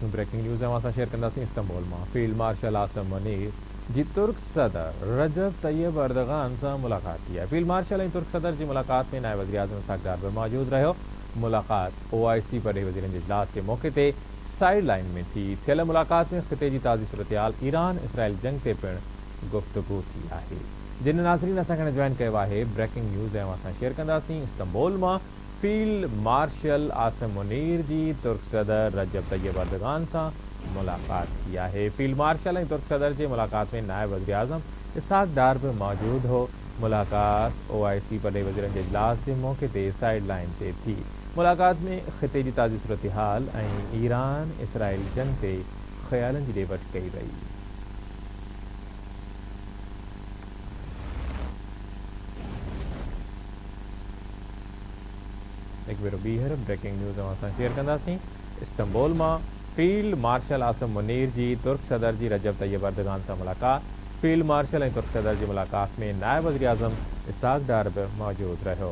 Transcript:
Breaking news असां share कंदासीं Istanbul मां। फील्ड मार्शल आसिम मुनीर जी तुर्क सदर रजब तैयब अर्दगान सां मुलाक़ात थी आहे। फील्ड मार्शल ऐं तुर्क सदर जी मुलाक़ात में नायब वज़ीर आज़म सागदार बि मौजूदु रहियो। मुलाक़ात OIC परॾेही वज़ीरनि जे इजलास जे मौक़े ते साइड लाइन में थी। थियल मुलाक़ात में ख़िते जी ताज़ी सूरतहाल ईरान इसराइल जंग ते पिणु गुफ़्तगू थी आहे। जिन नाज़रीन असां हाणे जॉइन कयो आहे ब्रेकिंग न्यूज़ ऐं असां शेयर कंदासीं इस्तांबुल मां। फील्ड मार्शल आसिम मुनीर जी तुर्क सदर रजब तैयब अर्दगान सां मुलाक़ात थी आहे। फील्ड मार्शल ऐं तुर्क सदर जी मुलाक़ात में नायब वज़ीर आज़म इसहाक़ डार बि मौजूदु हो। मुलाक़ात OIC परॾेही वज़ीरनि जे इजलास जे मौक़े ते साइड लाइन ते थी। मुलाक़ात में ख़िते जी ताज़ी सूरतहाल ऐं ईरान इसराइल जंग ते ख़्यालनि जी ॾे वठि कई वई। हिकु भेरो ॿीहर ब्रेकिंग न्यूज़ असां शेयर कंदासीं इस्तांबुल मां। फील्ड मार्शल आसिम मुनीर जी तुर्क सदर जी रजब तैयब अर्दगान सां मुलाक़ात। फील्ड मार्शल ऐं तुर्क सदर जी मुलाक़ात में नायब वज़ीर आज़म इसहाक़ डार बि मौजूदु रहियो।